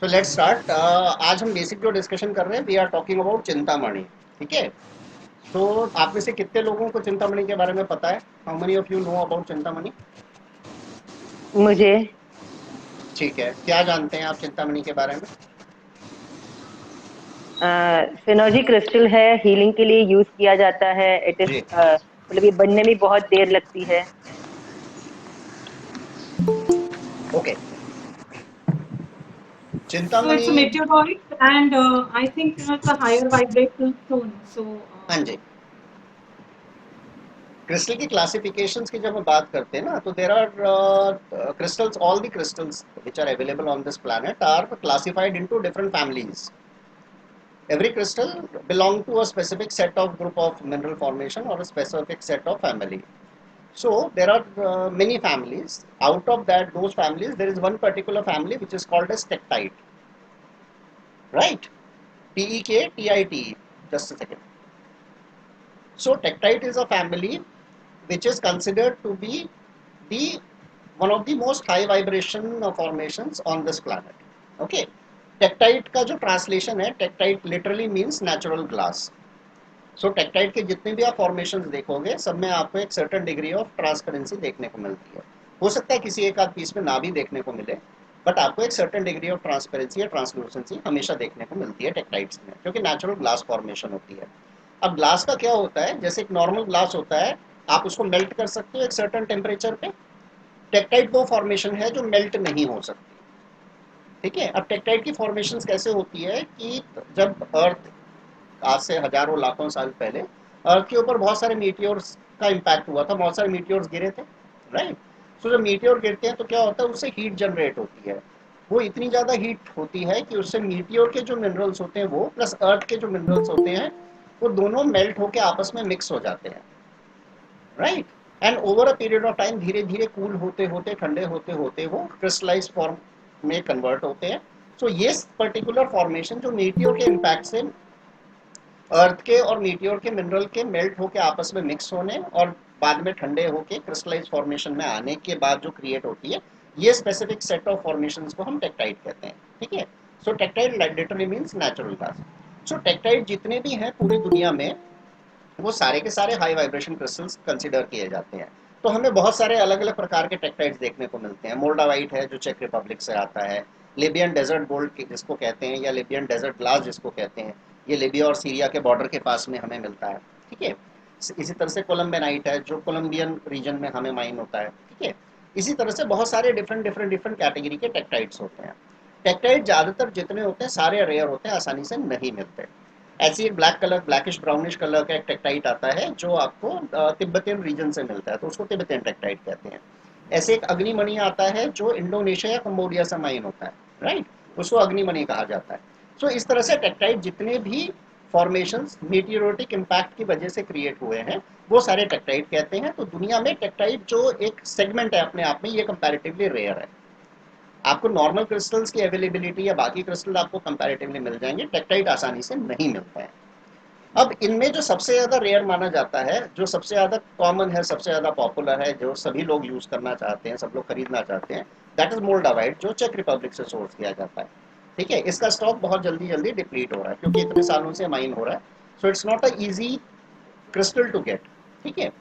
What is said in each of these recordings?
तो let's start. आज हम बेसिक जो डिस्कशन कर रहे हैं, we are talking about Chintamani. ठीक है। तो आप में से कितने लोगों को चिंतामणि के बारे में पता है? How many of you know about Chintamani? मुझे ठीक है, क्या जानते हैं आप चिंतामणि के बारे में? सिनर्जी क्रिस्टल है, हीलिंग के लिए यूज किया जाता है। इट इज जी। मतलब ये बनने में बहुत देर लगती है। Okay. So it's a Chintamani. meteorite, and I think it's a higher vibrational stone. So हाँ जी। क्रिस्टल की क्लासिफिकेशंस की जब हम बात करते हैं ना, तो there are crystals, all the crystals which are available on this planet are classified into different families. Every crystal belong to a specific set of group of mineral formation or a specific set of family. So there are many families. Out of that, those families, there is one particular family which is called as tektite. Right? Tektite. Just a second. So tektite is a family which is considered to be the one of the most high vibration formations on this planet. Okay. टेक्टाइट का जो translation है, टेक्टाइट literally means natural glass. सो टेक्टाइट के जितने भी आप formations देखोगे, सब में आपको एक सर्टेन डिग्री ऑफ ट्रांसपेरेंसी देखने को मिलती है. हो सकता है किसी एक आध पीस में ना भी देखने को मिले, बट आपको एक सर्टेन डिग्री ऑफ ट्रांसपेरेंसी या ट्रांसलूसेंसी हमेशा देखने को मिलती है टेक्टाइट्स में, क्योंकि नेचुरल ग्लास फॉर्मेशन होती है. अब ग्लास का क्या होता है, जैसे एक नॉर्मल ग्लास होता है, आप उसको मेल्ट कर सकते हो एक सर्टेन टेम्परेचर पे. टेक्टाइट वो फॉर्मेशन है जो मेल्ट नहीं हो सकती. ठीक है. अब टेक्टाइट की फॉर्मेशन कैसे होती है कि जब अर्थ आज से हजारों लाखों साल पहले अर्थ के ऊपर बहुत सारे मीटियोर्स का इम्पैक्ट हुआ था, बहुत सारे मीटियोर्स गिरे थे. राइट. सो जब मीटियोर गिरते हैं तो क्या होता है, उससे हीट जनरेट होती है. वो इतनी ज़्यादा हीट होती है कि उससे मीटियोर के जो मिनरल्स होते हैं वो प्लस अर्थ के जो मिनरल्स होते हैं, वो दोनों मेल्ट होकर आपस में मिक्स हो जाते हैं. Right. And over a period of time धीरे धीरे कूल होते होते, ठंडे होते होते वो क्रिस्टलाइज फॉर्म में कन्वर्ट होते हैं. सो ये पर्टिकुलर फॉर्मेशन जो मीटियोर के इम्पैक्ट से अर्थ के और मीटियोर के मिनरल के मेल्ट होके आपस में मिक्स होने और बाद में ठंडे होके क्रिस्टलाइज फॉर्मेशन में आने के बाद जो क्रिएट होती है, ये स्पेसिफिक सेट ऑफ फॉर्मेशंस को हम टेक्टाइट कहते हैं. ठीक है. सो टेक्टाइट लिटरली मींस नेचुरल ग्लास. सो टेक्टाइट जितने भी हैं पूरी दुनिया में, वो सारे के सारे हाई वाइब्रेशन क्रिस्टल्स कंसिडर किए जाते हैं. तो हमें बहुत सारे अलग अलग प्रकार के टेक्टाइट्स देखने को मिलते हैं. मोल्डावाइट है जो चेक रिपब्लिक से आता है. लिबियन डेजर्ट गोल्ड जिसको कहते हैं, या लिबियन डेजर्ट ग्लास जिसको कहते हैं, ये लिबिया और सीरिया के बॉर्डर के पास में हमें मिलता है. ठीक है. इसी तरह से कोलम्बियनाइट है जो कोलम्बियन रीजन में हमें माइन होता है. ठीक है. इसी तरह से बहुत सारे डिफरेंट डिफरेंट डिफरेंट कैटेगरी के टेक्टाइट्स होते हैं. टेक्टाइट ज़्यादातर जितने होते हैं सारे रेयर होते हैं, आसानी से नहीं मिलते. ऐसी एक black colour, blackish brownish colour का एक टेक्टाइट आता है जो आपको तिब्बतियन रीजन से मिलता है, तो उसको तिब्बतियन टेक्टाइट कहते हैं. ऐसे एक अग्निमणि आता है जो इंडोनेशिया या कंबोडिया से माइन होता है. राइट. उसको अग्निमणि कहा जाता है. सो इस तरह से टेक्टाइट जितने भी फॉर्मेशंस मीटियोरिक इम्पैक्ट की वजह से क्रिएट हुए हैं, वो सारे टेक्टाइट कहते हैं. तो दुनिया में टेक्टाइट जो एक सेगमेंट है अपने आप में, ये कंपैरेटिवली रेयर है. आपको नॉर्मल क्रिस्टल्स की अवेलेबिलिटी या बाकी क्रिस्टल आपको कंपैरेटिवली मिल जाएंगे, टेक्टाइट आसानी से नहीं मिलता है. अब इनमें जो सबसे ज़्यादा रेयर माना जाता है, जो सबसे ज़्यादा कॉमन है, सबसे ज़्यादा पॉपुलर है, जो सभी लोग यूज़ करना चाहते हैं, सब लोग खरीदना चाहते हैं, दैट इज़ मोल्डावाइट जो चेक रिपब्लिक से सोर्स किया जाता है. ठीक है. इसका स्टॉक बहुत जल्दी जल्दी डिप्लीट हो रहा है क्योंकि इतने सालों से माइन हो रहा है. So it's not a easy crystal to get. ठीक है.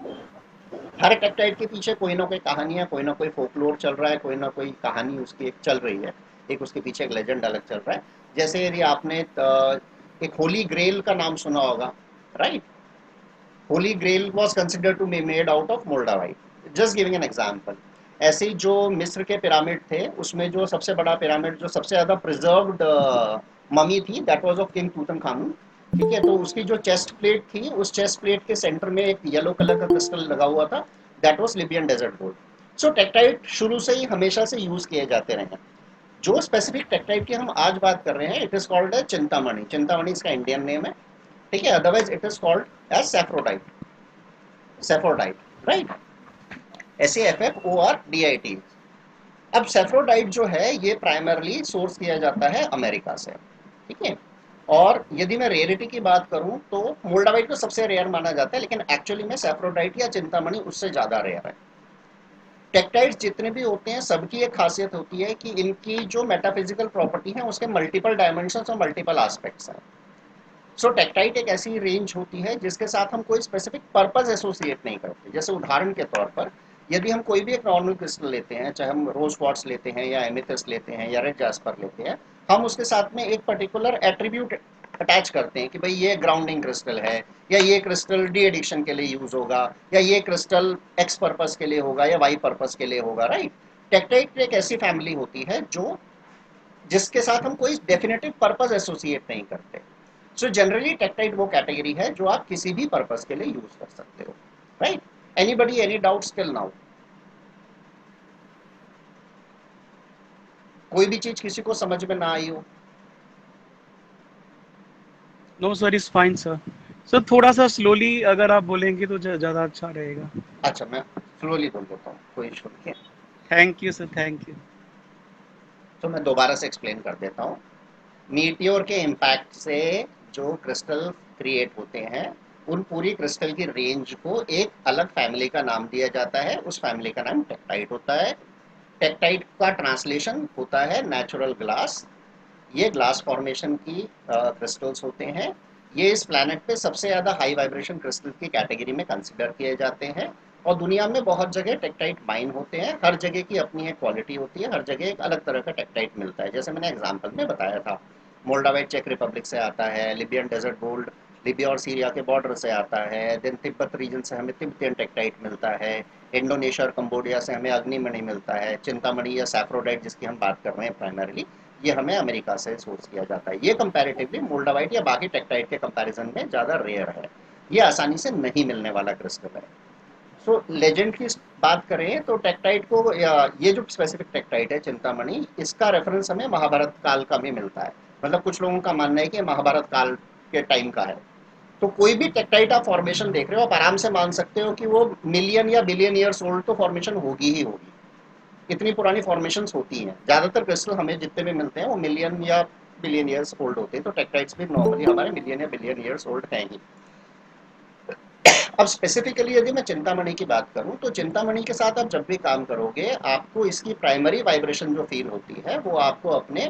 हर टेक्टाइट के पीछे कोई ना कोई कहानी है, कोई ना कोई फोकलोर चल रहा है, कोई ना कोई कहानी उसकी एक चल रही है, एक उसके पीछे एक लेजेंड अलग चल रहा है. जैसे यदि आपने एक होली ग्रेल का नाम सुना होगा. Right. Holy grail was consider to be made out of moldavite. Just giving an example. ऐसे ही जो मिस्र के पिरामिड थे, उसमें जो सबसे बड़ा पिरामिड, जो सबसे ज़्यादा प्रिजर्व्ड ममी थी, दैट वाज ऑफ किंग टूटनखामुन. ठीक है. तो उसकी जो चेस्ट प्लेट थी, उस चेस्ट प्लेट के सेंटर में एक येलो कलर का क्रिस्टल लगा हुआ था. That was Libyan desert gold. So tektite शुरू से ही हमेशा से यूज़ किए जाते रहे हैं. जो स्पेसिफिक टेक्टाइट की हम आज बात कर रहे हैं, इट इज़ कॉल्ड है चिंतामणि. चिंतामणि इसका इंडियन नेम है. ठीक है. Otherwise it is called as saffordite. Saffordite. Right. SAFFORDIT. अब सेफ्रोडाइट जो है ये प्राइमरली सोर्स किया जाता है अमेरिका से. ठीक है. और यदि मैं रेयरिटी की बात करूं तो मोल्डावाइट को सबसे रेयर माना जाता है, लेकिन एक्चुअली में सेफ्रोडाइट या चिंतामणि उससे ज़्यादा रेयर है. टेक्टाइड्स जितने भी होते हैं सबकी एक खासियत होती है कि इनकी जो मेटाफिजिकल प्रॉपर्टी है उसके मल्टीपल डायमेंशंस और मल्टीपल एस्पेक्ट्स हैं। सो टेक्टाइट एक ऐसी रेंज होती है जिसके साथ हम कोई स्पेसिफिक पर्पस एसोसिएट नहीं करते। जैसे उदाहरण के तौर पर यदि हम कोई भी एक नॉर्मल क्रिस्टल लेते हैं, चाहे हम रोज क्वार्ट्ज लेते हैं या एमेथिस्ट लेते हैं या रेड जास्पर लेते हैं, हम उसके साथ में एक पर्टिकुलर एट्रीब्यूट अटैच करते हैं कि भाई ये ग्राउंडिंग क्रिस्टल है, या ये क्रिस्टल डी एडिक्शन के लिए यूज होगा, या ये क्रिस्टल एक्स पर्पस के लिए होगा या वाई पर्पस के लिए होगा, राइट। टेक्टाइट एक ऐसी फैमिली होती है जो जिसके साथ हम कोई डेफिनेटिव पर्पस एसोसिएट नहीं करते। सो जनरली टेक्टाइट वो कैटेगरी है जो आप किसी भी पर्पस के लिए यूज कर सकते हो, right. Anybody any doubt still now? कोई भी चीज किसी को समझ में ना आई हो? No sir, is fine sir. Sir थोड़ा सा स्लोली अगर आप बोलेंगे तो ज़्यादा अच्छा रहेगा। अच्छा, मैं स्लोली बोल देता हूँ, कोई इशू नहीं है। Thank you sir, thank you. तो मैं दोबारा से एक्सप्लेन कर देता हूँ। मीटियोर के इम्पैक्ट से जो क्रिस्टल क्रिएट होते हैं उन पूरी क्रिस्टल की रेंज को एक अलग फैमिली का नाम दिया जाता है। उस फैमिली का नाम टेक्टाइट होता है। टेक्टाइट का ट्रांसलेशन होता है नेचुरल ग्लास। ये ग्लास फॉर्मेशन की क्रिस्टल्स होते हैं। ये इस प्लैनेट पे सबसे ज़्यादा हाई वाइब्रेशन क्रिस्टल की कैटेगरी में कंसिडर किए जाते हैं। और दुनिया में बहुत जगह टेक्टाइट माइन होते हैं। हर जगह की अपनी एक क्वालिटी होती है, हर जगह एक अलग तरह का टेक्टाइट मिलता है। जैसे मैंने एग्जाम्पल में बताया था, मोल्डावाइट चेक रिपब्लिक से आता है, लिबियन डेजर्ट गोल्ड लिबिया और सीरिया के बॉर्डर से आता है, देन तिब्बत रीजन से हमें तिब्बतियन टेक्टाइट मिलता है, इंडोनेशिया और कंबोडिया से हमें अग्निमणि मिलता है, चिंतामणि या सैफ्रोडाइट जिसकी हम बात कर रहे हैं प्राइमरीली, ये हमें अमेरिका से सोर्स किया जाता है। ये कंपैरेटिवली मोल्डावाइट या बाकी टेक्टाइट के कंपैरिजन में ज़्यादा रेयर है। ये आसानी से नहीं मिलने वाला क्रिस्टल है। सो लेजेंड की बात करें तो टेक्टाइट को ये जो स्पेसिफिक टेक्टाइट है चिंतामणि, इसका रेफरेंस हमें महाभारत काल का भी मिलता है। मतलब कुछ लोगों का मानना है कि महाभारत काल के टाइम का है। तो कोई भी टेक्टाइट आप फॉर्मेशन देख रहे हो, आप आराम से मान सकते हो कि वो मिलियन या बिलियन ईयर्स ओल्ड तो फॉर्मेशन होगी ही होगी। इतनी पुरानी फॉर्मेशंस होती हैं। ज़्यादातर क्रिस्टल हमें जितने भी मिलते हैं वो मिलियन या बिलियन ईयर्स ओल्ड होते हैं। तो टेक्टाइट्स भी नॉर्मली हमारे मिलियन या बिलियन ईयर्स ओल्ड हैं ही। अब स्पेसिफिकली यदि मैं चिंतामणि की बात करूं तो चिंतामणि के साथ आप जब भी काम करोगे आपको इसकी प्राइमरी वाइब्रेशन जो फील होती है वो आपको अपने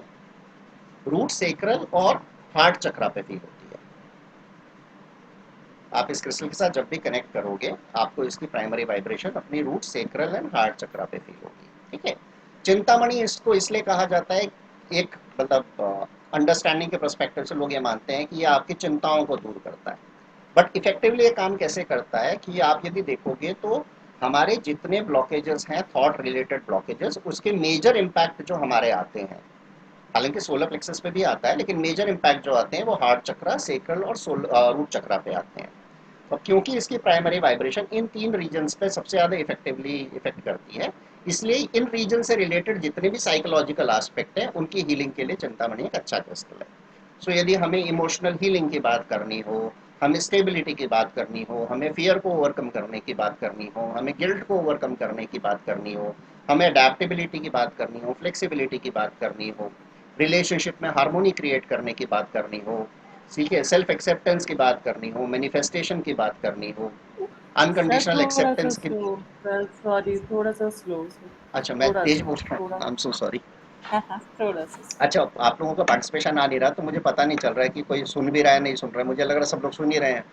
रूट सेक्रल और हार्ट चक्रा पे फील होती है। आप इस क्रिस्टल के साथ जब भी कनेक्ट करोगे आपको इसकी प्राइमरी वाइब्रेशन अपनी रूट सेक्रल एंड हार्ट चक्रा पे फील होगी, ठीक है। चिंतामणि इसको इसलिए कहा जाता है, एक मतलब अंडरस्टैंडिंग के पर्सपेक्टिव से लोग ये मानते हैं कि ये आपकी चिंताओं को दूर करता है। बट इफेक्टिवली ये काम कैसे करता है कि आप यदि देखोगे तो हमारे जितने ब्लॉकेजेस हैं थॉट रिलेटेड ब्लॉकेजेस, उसके मेजर इम्पैक्ट जो हमारे आते हैं, हालांकि सोलर प्लेक्सस पे भी आता है, लेकिन मेजर इम्पैक्ट जो आते हैं वो हार्ट चक्रा, सेक्रल और रूट चक्रा पे आते हैं। और क्योंकि इसकी प्राइमरी वाइब्रेशन इन तीन रीजन्स पे सबसे ज़्यादा इफेक्टिवली इफेक्ट करती है, इसलिए इन रीजन से रिलेटेड जितने भी साइकोलॉजिकल एस्पेक्ट हैं उनकी हीलिंग के लिए चिंतामणि एक अच्छा क्रिस्टल है। सो यदि हमें इमोशनल हीलिंग की बात करनी हो, हमें स्टेबिलिटी की बात करनी हो, हमें फियर को ओवरकम करने की बात करनी हो, हमें गिल्ट को ओवरकम करने की बात करनी हो, हमें अडेप्टेबिलिटी की बात करनी हो, फ्लेक्सिबिलिटी की बात करनी हो, रिलेशनशिप में हार्मोनी क्रिएट करने की बात करनी हो, ठीक है, सेल्फ एक्सेप्टेंस की बात करनी हो, मैनिफेस्टेशन की बात करनी हो, सर अनकंडीशनल थोड़ा सा एक्सेप्टेंस की। स्लो। सर सॉरी, थोड़ा सा स्लो सर। अच्छा, मैं थोड़ा तेज सा बोल रहा थोड़ा। हूँ, आई एम सो सॉरी। हाँ हाँ, थोड़ा सा। अच्छा, आप लोगों का पार्टिसिपेशन आ नहीं रहा तो मुझे पता नहीं चल रहा है कि कोई सुन भी रहा है नहीं सुन रहा है। मुझे लग रहा है सब लोग सुन ही रहे हैं,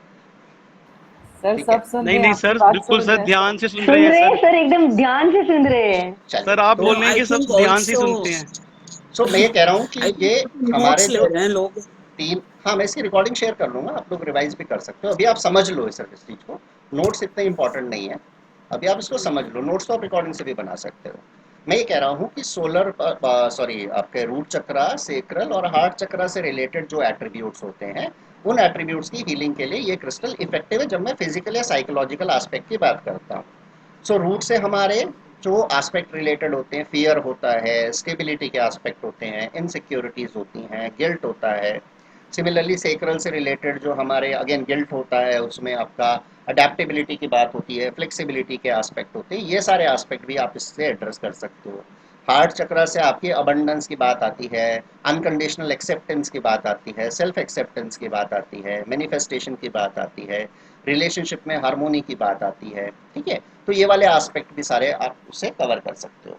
सर ठीक है। सब सुन नहीं रहे हैं, नहीं आपकी सर, बात बिल्कुल सुन सर, रहे हैं ध्यान सर। से सुन रहे सुन हैं रहे हैं सर। सर, एकदम ध्यान से सुन रहे हैं। चलिए सर आप तो बोल रहे हैं I कि सब think ध्यान से also, सुनते हैं। मैं ये कह रहा हूँ कि I think ये हमारे notes ले जो रहे हैं लोग। तीन, हाँ मैं इसकी रिकॉर्डिंग शेयर कर लूँगा, आप लोग रिवाइज भी कर सकते हो। अभी आप समझ लो इस चीज़ को, नोट्स इतने इंपॉर्टेंट नहीं है, अभी आप इसको समझ लो। नोट्स तो आप रिकॉर्डिंग से भी बना सकते हो। मैं ये कह रहा हूँ कि सोलर सॉरी आपके रूट चक्रा, सेक्रल और हार्ट चक्रा से रिलेटेड जो एट्रीब्यूट्स होते हैं उन एट्रीब्यूट्स की हीलिंग के लिए ये क्रिस्टल इफेक्टिव है जब मैं फिजिकल या साइकोलॉजिकल एस्पेक्ट की बात करता हूँ। सो रूट से हमारे जो एस्पेक्ट रिलेटेड होते हैं, फियर होता है, स्टेबिलिटी के एस्पेक्ट होते हैं, इनसिक्योरिटीज होती हैं, गिल्ट होता है। सिमिलरली सेक्रल से रिलेटेड जो हमारे अगेन गिल्ट होता है, उसमें आपका अडेप्टेबिलिटी की बात होती है, फ्लेक्सिबिलिटी के एस्पेक्ट होते हैं। ये सारे एस्पेक्ट भी आप इससे एड्रेस कर सकते हो। हार्ट चक्रा से आपकी अबंडेंस की बात आती है, अनकंडीशनल एक्सेप्टेंस की बात आती है, सेल्फ एक्सेप्टेंस की बात आती है, मैनिफेस्टेशन की बात आती है, रिलेशनशिप में हार्मोनी की बात आती है, ठीक है। तो ये वाले एस्पेक्ट भी सारे आप उससे कवर कर सकते हो,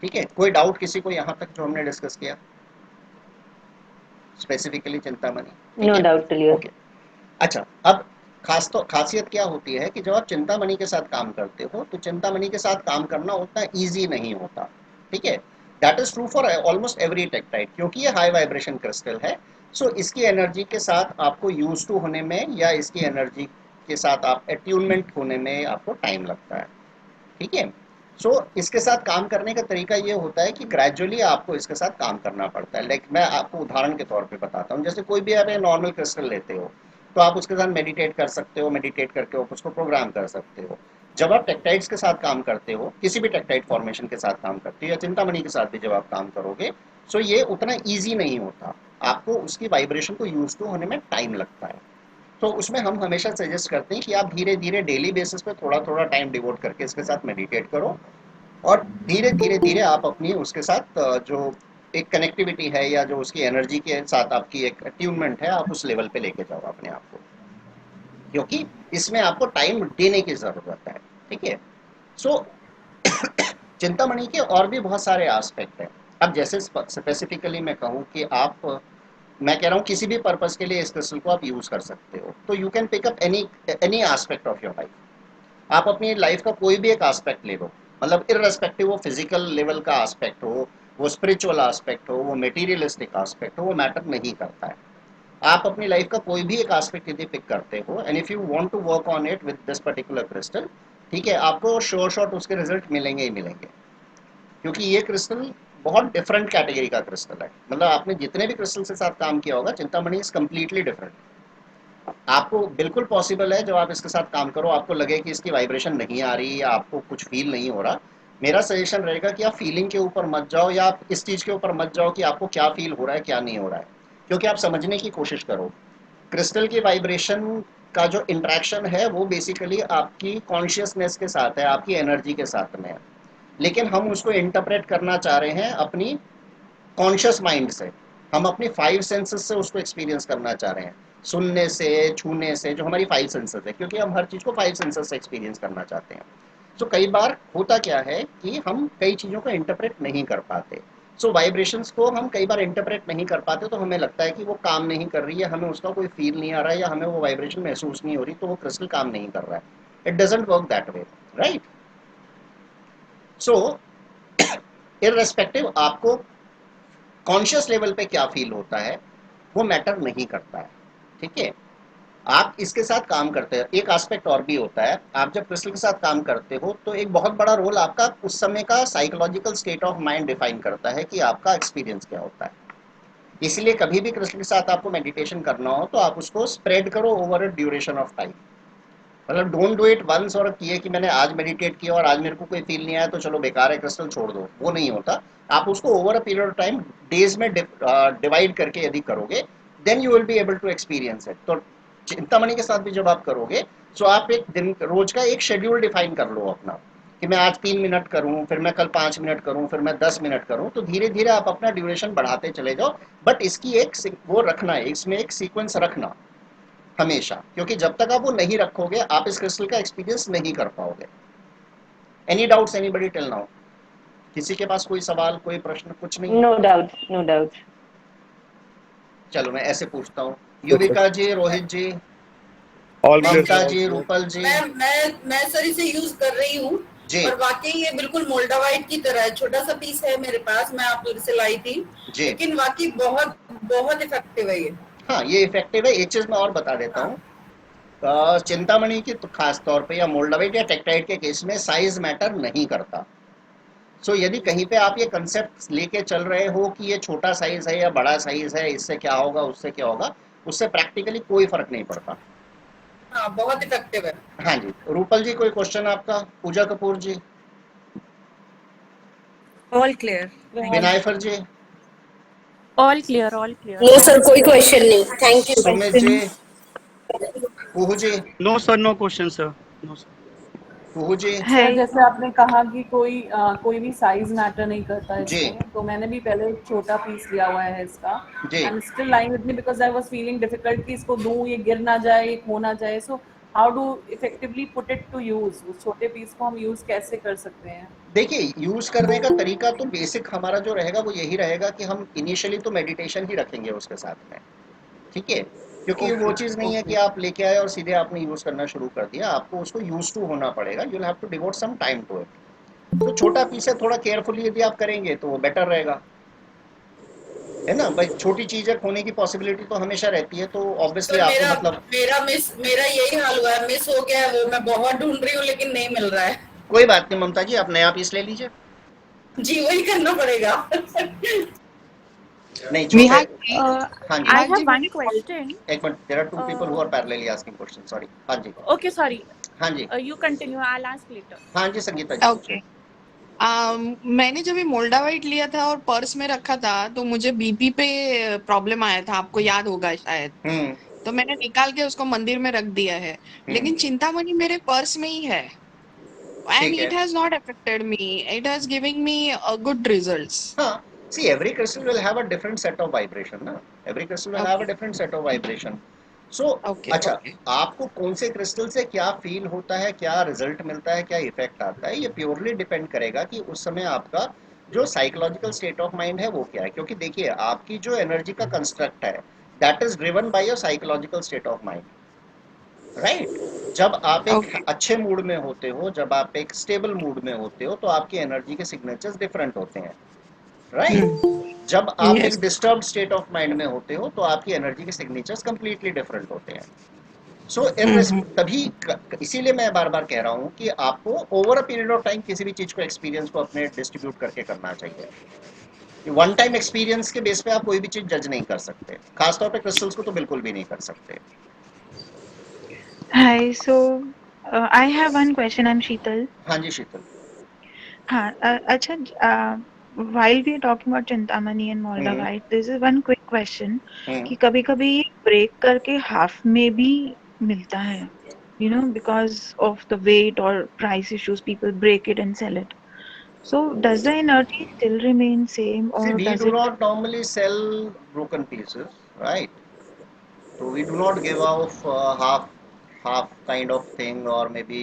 ठीक है। कोई डाउट किसी को यहाँ तक जो हमने डिस्कस किया स्पेसिफिकली चिंतामणि, ठीक नो है, डाउट, क्लियर। ओके। अच्छा, अब खासियत क्या होती है कि जब आप चिंतामणि के साथ काम करते हो तो चिंतामणि के साथ काम करना उतना ईजी नहीं होता, ठीक है। That is true for almost every tektite, क्योंकि ये हाई वाइब्रेशन क्रिस्टल है। सो इसकी एनर्जी के साथ आपको यूज टू होने में या इसकी एनर्जी के साथ आप अट्यूनमेंट होने में आपको टाइम लगता है, ठीक है। सो इसके साथ काम करने का तरीका ये होता है कि ग्रेजुअली आपको इसके साथ काम करना पड़ता है। लाइक मैं आपको उदाहरण के तौर पे बताता हूँ, जैसे कोई भी आप नॉर्मल क्रिस्टल लेते हो तो आप उसके साथ मेडिटेट कर सकते हो, मेडिटेट करके आप उसको प्रोग्राम कर सकते हो। जब आप टेक्टाइट्स के साथ काम करते हो, किसी भी टेक्टाइट फॉर्मेशन के साथ काम करते हो या चिंतामणि के साथ भी जब आप काम करोगे, सो ये उतना ईजी नहीं होता, आपको उसकी वाइब्रेशन को यूज टू होने में टाइम लगता है। तो उसमें हम हमेशा सजेस्ट करते हैं कि आप धीरे धीरे डेली बेसिस पे थोड़ा थोड़ा टाइम डिवोट करके इसके साथ मेडिटेट करो, और धीरे धीरे धीरे आप अपनी उसके साथ जो एक कनेक्टिविटी है या जो उसकी एनर्जी के साथ आपकी एक अट्यूनमेंट है, आप उस लेवल पे लेके जाओ अपने आप को, क्योंकि इसमें आपको टाइम देने की जरूरत है, ठीक है। सो चिंतामणि के और भी बहुत सारे एस्पेक्ट हैं। अब जैसे स्पेसिफिकली मैं कहूँ कि मैं कह रहा हूँ किसी भी पर्पस के लिए इस क्रिस्टल को आप यूज कर सकते हो, तो you can pick up any any aspect of your life. आप अपनी लाइफ का कोई भी एक एस्पेक्ट ले लो, मतलब इररेस्पेक्टिव वो फिजिकल लेवल का एस्पेक्ट हो, वो स्पिरिचुअल एस्पेक्ट हो, वो मटेरियलिस्टिक एस्पेक्ट हो, वो मैटर नहीं करता है। आप अपनी लाइफ का कोई भी एक एस्पेक्ट यदि पिक करते हो and if you want to work on it with this particular crystal, ठीक है, आपको श्योर शॉट उसके रिजल्ट मिलेंगे ही मिलेंगे, क्योंकि ये क्रिस्टल बहुत डिफरेंट कैटेगरी का क्रिस्टल है। मतलब आपने जितने भी क्रिस्टल के साथ काम किया होगा, चिंतामणि इज कम्प्लीटली डिफरेंट। आपको बिल्कुल पॉसिबल है जब आप इसके साथ काम करो आपको लगे कि इसकी वाइब्रेशन नहीं आ रही या आपको कुछ फील नहीं हो रहा, मेरा सजेशन रहेगा कि आप फीलिंग के ऊपर मत जाओ या आप इस चीज़ के ऊपर मत जाओ कि आपको क्या फील हो रहा है क्या नहीं हो रहा है, क्योंकि आप समझने की कोशिश करो। क्रिस्टल की वाइब्रेशन का जो इंट्रैक्शन है वो बेसिकली आपकी कॉन्शियसनेस के साथ है, आपकी एनर्जी के साथ में है, लेकिन हम उसको इंटरप्रेट करना चाह रहे हैं अपनी कॉन्शियस माइंड से। हम अपनी 5 सेंसेस से उसको एक्सपीरियंस करना चाह रहे हैं, सुनने से, छूने से, जो हमारी 5 सेंसेस है, क्योंकि हम हर चीज़ को 5 सेंसेस से एक्सपीरियंस करना चाहते हैं। तो कई बार होता क्या है कि हम कई चीज़ों को इंटरप्रेट नहीं कर पाते। सो वाइब्रेशंस को हम कई बार इंटरप्रेट नहीं कर पाते, तो हमें लगता है कि वो काम नहीं कर रही है, हमें उसका कोई फील नहीं आ रहा है या हमें वो वाइब्रेशन महसूस नहीं हो रही, तो वो क्रिस्टल काम नहीं कर रहा है। It doesn't work that way, right. So irrespective आपको कॉन्शियस लेवल पे क्या फील होता है वो मैटर नहीं करता है, ठीक है। आप इसके साथ काम करते हैं, एक एस्पेक्ट और भी होता है, आप जब क्रिस्टल के साथ काम करते हो तो एक बहुत बड़ा रोल आपका उस समय का psychological state of mind define करता है कि आपका एक्सपीरियंस क्या होता है। इसलिए कभी भी क्रिस्टल के साथ आपको मेडिटेशन करना हो तो आप उसको स्प्रेड करो over a duration of time. मतलब डोंट डू इट वंस और किए कि मैंने आज मेडिटेट किया और आज मेरे को कोई फील नहीं आया तो चलो बेकार है क्रिस्टल छोड़ दो, वो नहीं होता। आप उसको over a period of time days में डिवाइड करके यदि करोगे then you will be able to experience it. तो चिंतामणि के साथ भी जब आप करोगे तो आप एक दिन रोज का एक शेड्यूल डिफाइन कर लो अपना कि मैं आज 3 मिनट करूं, फिर मैं कल 5 मिनट करूं, फिर मैं 10 मिनट करूं, तो धीरे धीरे आप अपना ड्यूरेशन बढ़ाते चले जाओ। बट इसकी एक वो रखना है, इसमें एक सीक्वेंस रखना हमेशा, क्योंकि जब तक आप वो नहीं रखोगे आप इस क्रिस्टल का एक्सपीरियंस नहीं कर पाओगे। Any doubts anybody till now? किसी के पास कोई सवाल, कोई प्रश्न, कुछ नहीं? No doubt, no doubt. चलो मैं ऐसे पूछता हूँ, Yuvika ji, Rohit ji, all clear Mamta sir. जी, रूपल जी। मैं सर इसे यूज कर रही हूँ जी और वाकई ये बिल्कुल मोल्डावाइट की तरह है। छोटा सा पीस है मेरे पास, मैं आप से लाई थी, जी, लेकिन वाकई बहुत बहुत इफेक्टिव है ये। हाँ ये इफेक्टिव है। एक चीज मैं और बता देता हूँ, चिंतामणि की तो खास तौर पे या मोल्डावाइट या टेक्टाइट के केस में साइज मैटर नहीं करता। सो यदि कहीं पे आप ये कंसेप्ट लेके चल रहे हो कि ये छोटा साइज है या बड़ा साइज है, इससे क्या होगा उससे क्या होगा, उससे प्रैक्टिकली कोई फर्क नहीं पड़ता। हाँ बहुत इफेक्टिव है। हाँ जी, रूपल जी कोई क्वेश्चन आपका? Pooja Kapoor ji, All clear. Vinayfar ji, All clear. All clear. No sir कोई क्वेश्चन नहीं, thank you. Sumit ji, Kuhu ji, no sir, no question sir, no sir. Kuhu ji. Sir जैसे आपने कहा कि कोई भी साइज मैटर नहीं करता जी इसमें, तो मैंने भी पहले एक छोटा पीस लिया हुआ है इसका। जी। I am still lying with me because I was feeling difficult कि इसको दूं, ये गिर ना जाए, ये खो ना जाए। So how do effectively put it to use? उस छोटे पीस को हम यूज कैसे कर सकते हैं? देखिए, यूज करने का तरीका तो बेसिक हमारा जो रहेगा वो यही रहेगा कि हम इनिशियली तो मेडिटेशन ही रखेंगे उसके साथ में, ठीक है? क्योंकि ये वो ओके चीज़ नहीं है कि ओके आप लेके आए और सीधे आपने यूज़ करना शुरू कर दिया। आपको उसको यूज टू होना पड़ेगा, you will have to devote some time to it. तो छोटा पीस है, थोड़ा केयरफुली यदि आप करेंगे तो वो बेटर रहेगा, है ना? भाई छोटी चीज़ है, खोने की पॉसिबिलिटी तो हमेशा रहती है, तो ऑब्वियसली सर आपको मेरा मतलब मेरा यही हाल हुआ है, मिस हो गया है वो, मैं बहुत ढूंढ रही हूँ लेकिन नहीं मिल रहा है। कोई बात नहीं ममता जी, आप नया पीस ले लीजिए। जी वही करना पड़ेगा। नहीं छोटे। Vihak ji, हाँ जी, I Vihak ji have one मैंने question. एक minute, there are two people who Uh, are parallelly asking question, sorry. हाँ जी, okay, sorry. हाँ जी, You continue. I'll ask later. हाँ जी संगीता जी पूछिए। ओके। मैंने जब ये मोल्डा वाइट लिया था और पर्स में रखा था तो मुझे बीपी पे प्रॉब्लम आया था, आपको याद होगा शायद। हम्म तो मैंने निकाल के उसको मंदिर में रख दिया है, हम्म, लेकिन चिंतामणि मेरे पर्स में ही है एंड ठीक है। It has not affected me, it has giving me good results. हाँ, see every crystal will have a different set of vibration ना, every crystal will have a okay different set of vibration. So okay अच्छा, okay आपको कौन से crystal से क्या feel होता है, क्या रिजल्ट मिलता है, क्या इफेक्ट आता है, ये प्योरली डिपेंड करेगा कि उस समय आपका जो साइकोलॉजिकल स्टेट ऑफ माइंड है वो क्या है। क्योंकि देखिए, आपकी जो एनर्जी का कंस्ट्रक्ट है that is driven by your psychological state of mind, right? जब आप एक ओके। अच्छे मूड में होते हो, जब आप एक स्टेबल मूड में होते हो, तो आपकी एनर्जी के सिग्नेचर्स डिफरेंट होते हैं, राइट? जब आप एक yes. Disturbed state of mind में होते हो तो आपकी एनर्जी के सिग्नेचर्स कंप्लीटली डिफरेंट होते हैं। सो तभी इसीलिए मैं बार बार कह रहा हूँ कि आपको over a period of time किसी भी चीज को, एक्सपीरियंस को अपने डिस्ट्रीब्यूट करके करना चाहिए। वन टाइम एक्सपीरियंस के बेस पे आप कोई भी चीज जज नहीं कर सकते, खासतौर पे क्रिस्टल्स को तो बिल्कुल भी नहीं कर सकते। Hi, so I have one question. I'm Sheetal. हाँ जी शीतल। हाँ, अच्छा, while we are talking about Chintamani and Malda hmm White, this is one quick question हम्म। कि कभी-कभी ये break करके half में भी मिलता है, because of the weight or price issues, people break it and sell it. So does the energy still remain same See, or we does do it? not normally sell broken pieces, right? So we do not give off half kind of thing, or maybe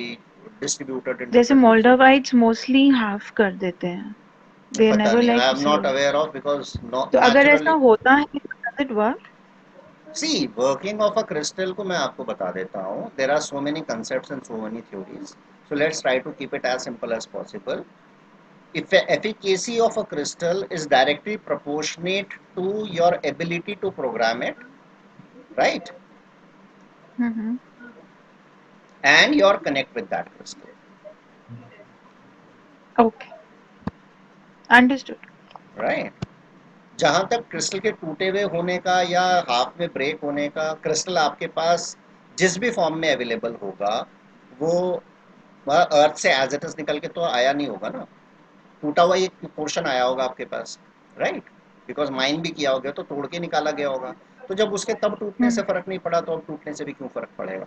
distributed in जैसे different pieces. Malda Whites mostly half कर देते हैं. They पता never नहीं, like I to am sell not it. aware of, because तो अगर ऐसा naturally, होता है तो does it work? see, working of a crystal को मैं आपको बता देता हूँ. There are so many concepts and so many theories. So let's try to keep it as simple as possible. If efficacy of a crystal is directly proportionate to your ability to program it, right? Mm-hmm. And your connect with that crystal. Okay, understood. Right? जहां तक crystal के टूटे हुए होने का या half में break होने का, क्रिस्टल आपके पास जिस भी फॉर्म में अवेलेबल होगा वो अर्थ से एज इट इज निकल के तो आया नहीं होगा ना, टूटा हुआ एक पोर्शन आया होगा आपके पास, राइट? बिकॉज माइन भी किया होगा तो तोड़ के निकाला गया होगा। तो जब उसके तब टूटने से Hmm. फर्क नहीं पड़ा तो अब टूटने से भी क्यों फर्क पड़ेगा,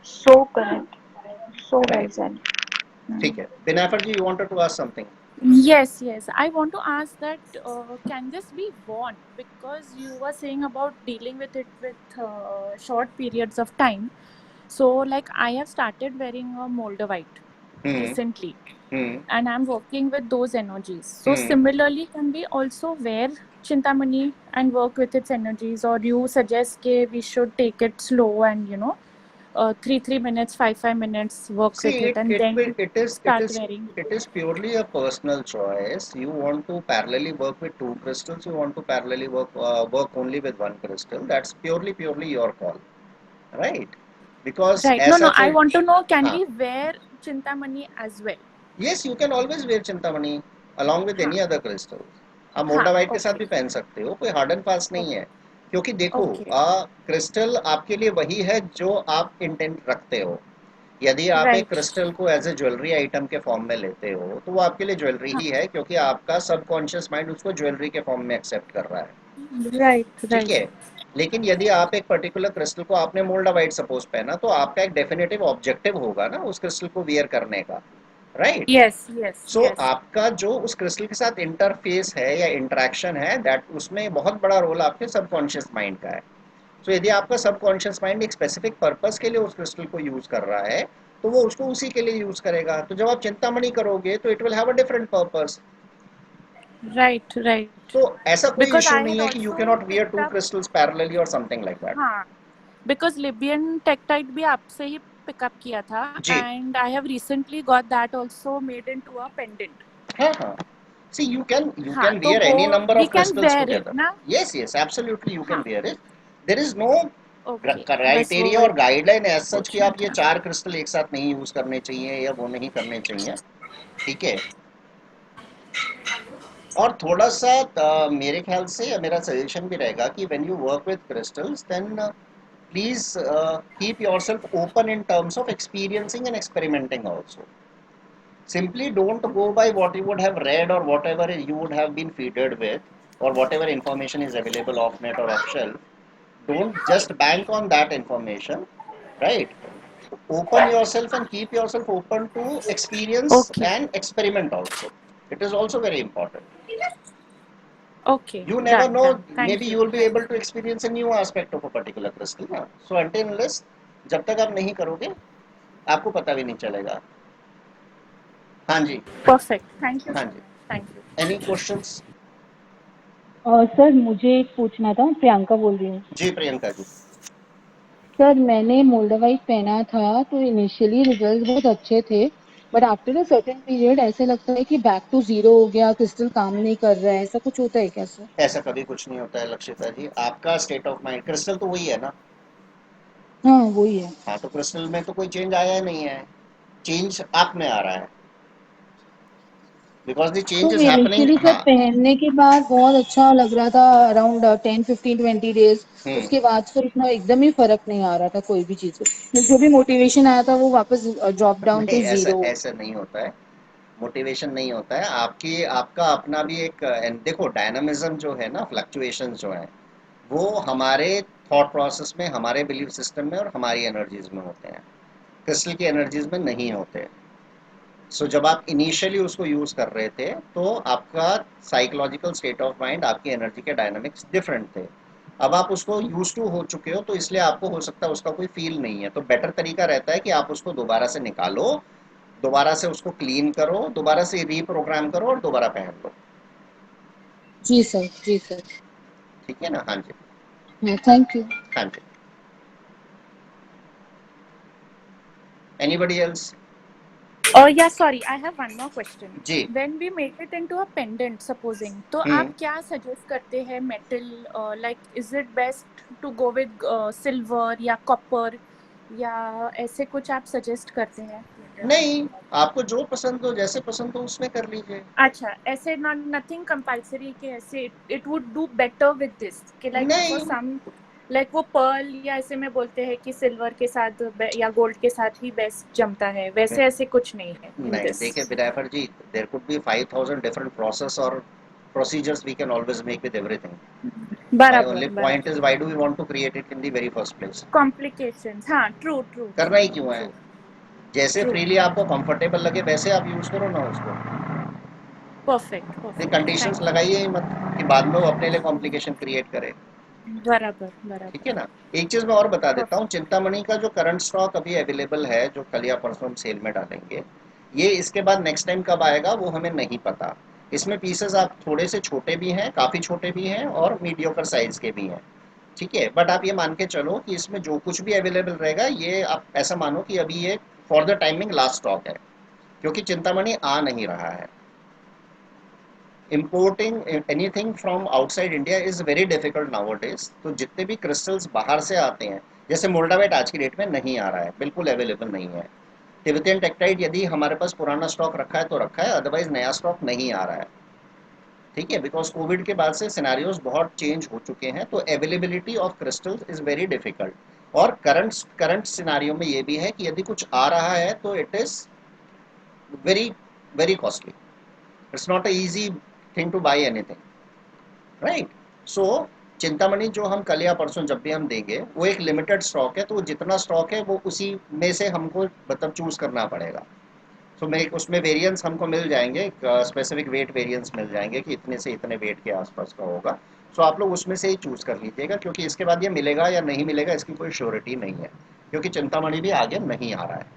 So correct. So well right? said. Hmm. ठीक है, Binaifer ji, you wanted to ask something? Yes, yes. I want to ask that can this be worn? Because you were saying about dealing with it with short periods of time. So, like, I have started wearing a Moldavite recently, and I'm working with those energies. So, similarly, can we also wear Chintamani and work with its energies, or you suggest that we should take it slow and 3 minutes, 5 minutes, work with See, it, and then start wearing? it is purely a personal choice. You want to parallelly work with two crystals, you want to parallelly work only with one crystal. That's purely your call, right? Because Right. No, ऐसा no. I कोई, want to know, can हाँ, we wear Chintamani as well? yes, you can always wear Chintamani along with हाँ, any other crystal. आप हाँ. मोल्डावाइट के साथ Okay. भी पहन सकते हो, कोई हार्ड एंड फास्ट नहीं है। क्योंकि देखो, Okay. क्रिस्टल आपके लिए वही है जो आप इंटेंट रखते हो। यदि आप एक Right. क्रिस्टल को एज ए ज्वेलरी आइटम के फॉर्म में लेते हो तो वो आपके लिए ज्वेलरी हाँ. ही है, क्योंकि आपका सबकॉन्शियस माइंड उसको ज्वेलरी के फॉर्म में एक्सेप्ट कर रहा है, Right. ठीक Right. है? लेकिन यदि आप एक पर्टिकुलर क्रिस्टल को आपने मोल्डावाइट सपोज पहना तो आपका एक डेफिनेटिव ऑब्जेक्टिव होगा ना उस क्रिस्टल को वियर करने का, राइट? Yes, yes, सो yes. आपका जो उस क्रिस्टल के साथ इंटरफेस है या इंटरेक्शन है, दैट उसमें बहुत बड़ा रोल आपके सबकॉन्शियस माइंड का है। तो यदि आपका सबकॉन्शियस माइंड एक स्पेसिफिक पर्पस के लिए उस क्रिस्टल को यूज कर रहा है तो वो उसको उसी के लिए यूज करेगा। तो जब आप चिंतामणि करोगे तो it will have a different purpose. Right, right. तो ऐसा कोई Because इशू I नहीं had है कि you also can not wear picked to up, crystals parallelly और समथिंग लाइक दैट। हाँ, because Libyan Tektite भी आपसे ही pick up किया था, जी and I have recently got that also made into a pendant. हाँ हाँ, see you can हाँ, तो wear वो any number we of can crystals wear it together. ना? Yes, yes, absolutely you can हाँ, wear it. There is no okay. बस criteria वो और गाइडलाइन एज सच कि पूछना आप ये था. 4 क्रिस्टल एक साथ नहीं यूज करने चाहिए या वो नहीं करने चाहिए, ठीक है? और थोड़ा सा मेरे ख्याल से या मेरा सजेशन भी रहेगा कि when you work with crystals then please keep yourself open in terms of experiencing and experimenting also. Simply don't go by what you would have read or whatever you would have been feeded with or whatever information is available off net or off shelf. Don't just bank on that information, right? Open yourself and keep yourself open to experience Okay, and experiment also. It is also very important. okay, You never done, know, done. maybe Thank you you, will be thank able you. to experience a new aspect of a particular crystal ना? So until unless जब तक आप नहीं करोगे आपको पता भी नहीं चलेगा। हाँ जी, Perfect. Thank you हाँ so जी। much. Thank you. Any questions? Sir मुझे एक पूछना था, प्रियंका बोल रही हूँ। जी प्रियंका जी। सर मैंने मोल्डावाइट पहना था तो इनिशियली रिजल्ट बहुत अच्छे थे, but after a certain period ऐसे लगता है कि बैक टू जीरो हो गया, क्रिस्टल काम नहीं कर रहा है, ऐसा कुछ होता है क्या सर? ऐसा कभी कुछ नहीं होता है लक्षिता जी, आपका स्टेट ऑफ माइंड, क्रिस्टल तो वही है ना। हाँ वही है। हाँ तो क्रिस्टल में तो कोई चेंज आया नहीं है, चेंज आप में आ रहा है, बिकॉज द तो change is happening. Initially sir हाँ पहनने के बाद बहुत अच्छा लग रहा था, अराउंड 10-15-20 डेज। उसके बाद फिर उतना एकदम ही फर्क नहीं आ रहा था कोई भी चीज में, जो भी मोटिवेशन आया था वो वापस ड्रॉप डाउन नहीं टू ऐसा जीरो। ऐसा नहीं होता है, मोटिवेशन नहीं होता है, आपकी आपका अपना भी एक देखो डायनामिज्म जो है ना, फ्लक्चुएशन जो है वो हमारे थॉट प्रोसेस में, हमारे बिलीफ सिस्टम में और हमारी एनर्जीज में होते हैं, क्रिस्टल की एनर्जीज में नहीं होते। सो जब आप इनिशियली उसको यूज कर रहे थे तो आपका साइकोलॉजिकल स्टेट ऑफ माइंड, आपकी एनर्जी के डायनामिक्स डिफरेंट थे। अब आप उसको यूज टू हो चुके हो तो इसलिए आपको हो सकता है उसका कोई फील नहीं है, तो बेटर तरीका रहता है कि आप उसको दोबारा से निकालो, दोबारा से उसको क्लीन करो, दोबारा से रीप्रोग्राम करो और दोबारा पहन लो। जी सर, जी सर। ठीक है ना? हाँ जी, हाँ थैंक यू। हाँ जी। Anybody else? Oh yeah, sorry. I have one more question. जी। When we make it into a pendant, supposing, तो आप क्या suggest करते हैं metal? Like, is it best to go with silver या copper या ऐसे कुछ आप suggest करते हैं? नहीं, आपको जो पसंद हो, जैसे पसंद हो उसमें कर लीजिए। अच्छा, ऐसे nothing compulsory कि ऐसे it would do better with this कि like for नहीं some like वो पर्ल या ऐसे में बोलते हैं कि सिल्वर के साथ या गोल्ड के साथ ही बेस्ट जमता है, वैसे ऐसे कुछ नहीं है इन नहीं, दिस। देखिए Binaifer ji, there could be 5000 different process और procedures we can always make with everything. My बराबर only point बराबर is why do we want to create it in the very first place? Complications, हाँ ट्रू ट्रू करना ही क्यों है? जैसे true freely आपको comfortable लगे वैसे आप यूज करो ना उसको। परफेक्ट ये परफेक्ट कंडीशंस थैंक लगाइए ही मत कि बाद में वो अपने लिए कॉम्प्लिकेशन क्रिएट करे। यू बराबर ठीक बराबर है ना? एक चीज मैं और बता देता हूँ, परफेक्ट चिंतामणि का जो करंट स्टॉक अभी अवेलेबल है, जो कल या परसों हम सेल में डालेंगे, ये इसके बाद नेक्स्ट टाइम कब आएगा वो हमें नहीं पता। इसमें पीसेस आप थोड़े से छोटे भी हैं, काफ़ी छोटे भी हैं और मीडियोकर साइज के भी हैं, ठीक है? बट आप ये मान के चलो कि इसमें जो कुछ भी अवेलेबल रहेगा, ये आप ऐसा मानो कि अभी ये for the timing last stock है, क्योंकि चिंतामणि आ नहीं रहा है। Importing anything from outside India is very difficult now days. तो जितने भी क्रिस्टल्स बाहर से आते हैं, जैसे मोल्डावाइट आज की डेट में नहीं आ रहा है, बिल्कुल अवेलेबल नहीं है। तिब्बतियन टेक्टाइट यदि हमारे पास पुराना स्टॉक रखा है तो रखा है, अदरवाइज नया स्टॉक नहीं आ रहा है, ठीक है? बिकॉज कोविड के बाद से सिनेरियोज बहुत चेंज हो चुके हैं, तो availability of crystals is very difficult. और करंट सिनेरियो में ये भी है कि यदि कुछ आ रहा है तो it is very very costly, it's not a easy thing to buy anything, right? So Chintamani जो हम कल या परसों जब भी हम देंगे वो एक लिमिटेड स्टॉक है, तो जितना स्टॉक है वो उसी में से हमको मतलब चूज करना पड़ेगा। तो मैं उसमें वेरिएंस हमको मिल जाएंगे, स्पेसिफिक वेट वेरिएंस मिल जाएंगे कि इतने से इतने वेट के आसपास का होगा। सो आप लोग उसमें से ही चूज कर लीजिएगा, क्योंकि इसके बाद ये मिलेगा या नहीं मिलेगा इसकी कोई श्योरिटी नहीं है, क्योंकि चिंतामणि भी आगे नहीं आ रहा है।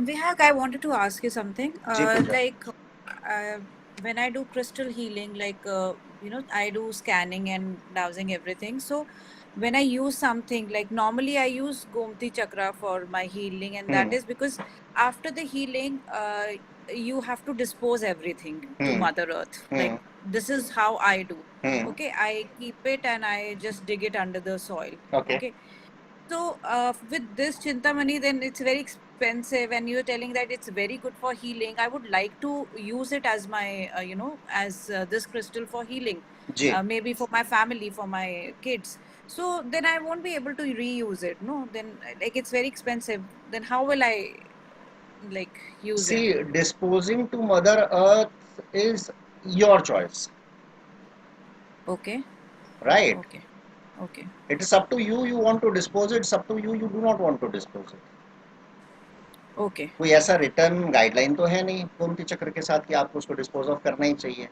Vihak, I wanted to ask you something. Ji Puja. When I do crystal healing, I do scanning and dowsing everything. So when I use something, like normally I use Gomti Chakra for my healing, and that is because after the healing, you have to dispose everything to Mother Earth. Like this is how I do. Okay, I keep it and I just dig it under the soil. Okay. So with this Chintamani, then it's very expensive, and you're telling that it's very good for healing. I would like to use it as my, this crystal for healing, ji maybe for my family, for my kids. So then I won't be able to reuse it. No, then like it's very expensive. Then how will I use See, it? disposing to Mother Earth is your choice, Okay. right? Okay. Okay. It is up to you. You want to dispose it. It's up to you. You do not want to dispose it. Okay. कोई ऐसा return guideline तो है नहीं गोमती चक्र के साथ कि आपको उसको डिस्पोज ऑफ करना ही चाहिए।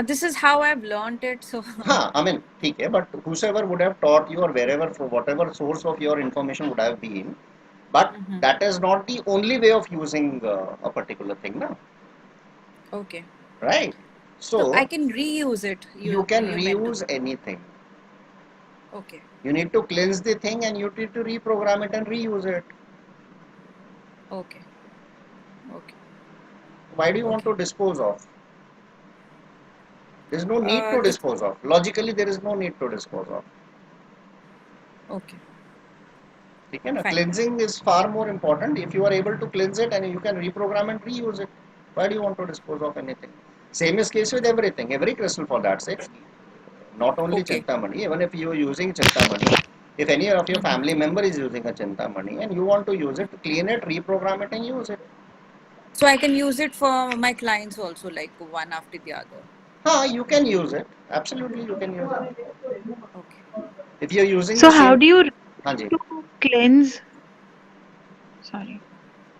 This is how I've learned it. So हाँ, I mean ठीक है, but whosoever would have taught you or wherever, for whatever source of your information would have been, but that is not the only way of using a particular thing, na? okay. Right? So So I can reuse it. you can you meant to. reuse anything. Okay. You need to cleanse the thing and you need to reprogram it and reuse it. Okay. Okay. Why do you want to dispose of? There is no need to This. dispose of. Logically, there is no need to dispose of. Okay. ठीक है ना? Fine. Cleansing is far more important. If you are able to cleanse it and you can reprogram and reuse it, why do you want to dispose of anything? Same is case with everything, every crystal for that sake. Not only Okay. Chintamani, even if you are using Chintamani, if any of your family member is using a Chintamani and you want to use it, clean it, reprogram it and use it. So I can use it for my clients also, like one after the other. You can use it. Absolutely, you can use it. Okay. If you are using So the how same, do you हाँ जी, to cleanse? Sorry.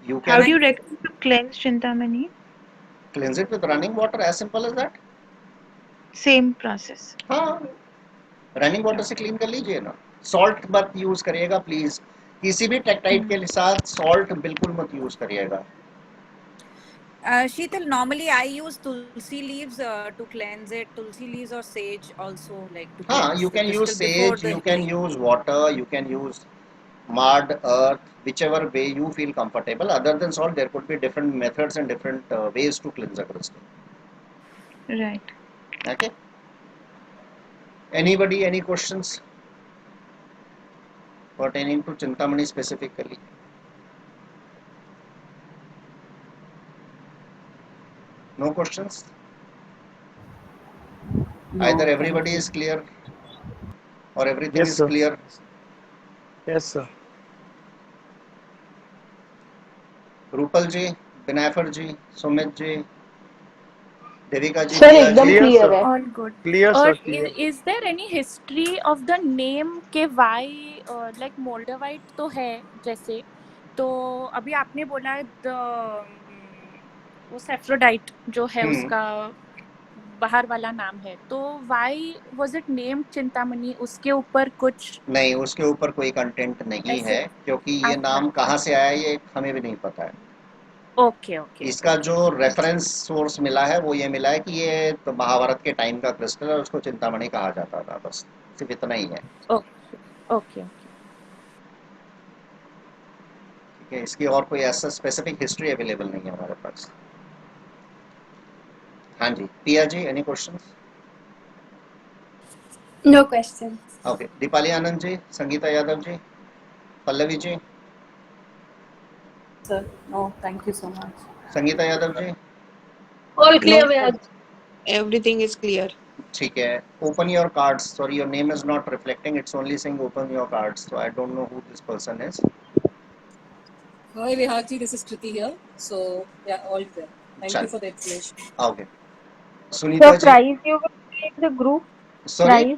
you How do can you recommend to cleanse Chintamani? cleanse it with running water, as simple as that. Same process. हाँ, running water से clean कर लीजिए ना। Salt मत use करिएगा please, किसी भी टेक्टाइट के साथ सॉल्ट बिल्कुल मत यूज करिएगा। Sheetal, normally I use tulsi leaves to cleanse it. Tulsi leaves or sage also, like to हाँ, cleanse you the can use crystal before sage, the you can healing. use water, you can use mud, earth, whichever way you feel comfortable. Other than salt, there could be different methods and different ways to cleanse a crystal. Right. Okay. Anybody, any questions pertaining to Chintamani specifically? No questions? No, Either thank everybody you. is clear or everything Yes, is sir. clear. Yes, sir. Rupal ji, Binaifer ji, Sumit ji, Devika ji, sir Piya एकदम जी। Clear, clear sir. है। All good. Clear, sir. Clear. Is there any history of the name के why like Moldavite तो है जैसे, तो अभी आपने बोला वो सेफ्रोडाइट जो है उसका बाहर वाला नाम है, तो why was it named Chintamani? उसके ऊपर कुछ नहीं, उसके ऊपर कोई कंटेंट नहीं ऐसे? है, क्योंकि ये अच्छा नाम कहाँ से अच्छा आया ये हमें भी नहीं पता है। ओके ओके इसका जो रेफरेंस सोर्स मिला है वो ये मिला है कि ये तो महाभारत के टाइम का क्रिस्टल है, उसको चिंतामणि कहा जाता था, बस सिर्फ इतना ही है। ओके ओके ठीक है, इसकी और कोई ऐसा स्पेसिफिक हिस्ट्री अवेलेबल नहीं है हमारे पास। हाँ जी, Piya ji, any questions? No questions. Okay, Deepali Anand ji, Sangeeta Yadav ji, Pallavi ji, Sir, no, thank you so much. Sangeeta Yadav ji, All clear, No, Vihak. everything is clear. ठीक है। Open your cards, sorry your name is not reflecting, it's only saying open your cards, so I don't know who this person is. Hi Vihak ji, this is Kriti here. So yeah, all clear. Thank you for the explanation. Okay. Sunita ji. price you will create the group. Sorry.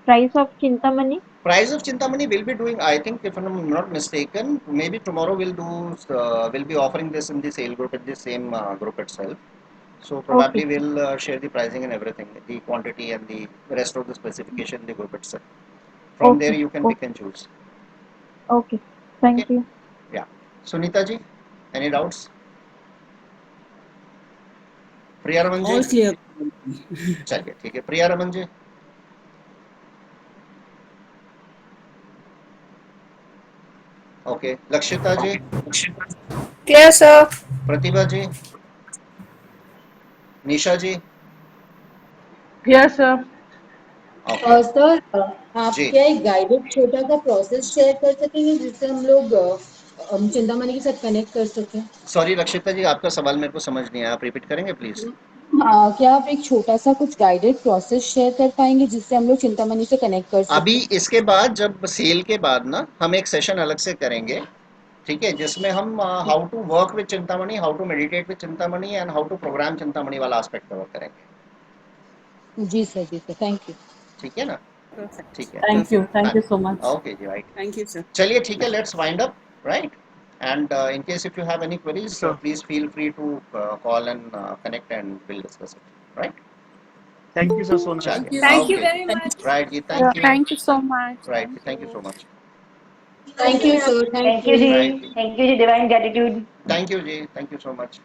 Price of Chintamani. Price of Chintamani will be doing, I think, if I'm not mistaken, maybe tomorrow we'll be offering this in the sale group, in the same group itself. So probably we'll share the pricing and everything, the quantity and the rest of the specification in the group itself. From there you can pick and choose. Okay. Thank you. Yeah. Sunita ji, any doubts? Priya Raman ji? All clear. चलिए ठीक है. Priya Raman ji? Okay. Lakshita ji? Clear, sir. Pratibha ji? Nisha ji? Yes, sir. Sir आप जी. क्या एक guided छोटा सा process share कर सकेंगे जिससे हम लोग चिंतामणि के साथ कनेक्ट कर सकें? सॉरी लक्षिता जी, आपका सवाल मेरे को समझ नहीं आया, आप रिपीट करेंगे प्लीज? क्या आप एक छोटा सा कुछ गाइडेड प्रोसेस शेयर कर पाएंगे जिससे हम लोग चिंतामणि से कनेक्ट कर सकें? अभी इसके बाद, जब सेल के बाद ना, हम एक सेशन अलग से करेंगे, ठीक है, जिसमें हम how to work with Chintamani, how to meditate with Chintamani and how to program Chintamani वाला एस्पेक्ट कवर करेंगे. जी सर, थैंक यू. ठीक है ना? ठीक है. Thank you so much. Okay जी, राइट. Thank you, sir. चलिए ठीक है, let's wind up, right? And in case if you have any queries, please feel free to call and connect and we'll discuss it, right? Thank you, sir, so much. Thank you very much. Right, ji, thank you. Thank you so much. Right, thank you so much. Thank you, sir. Thank you, ji. Right. Thank you, ji. Divine gratitude. Thank you, ji. Thank you so much.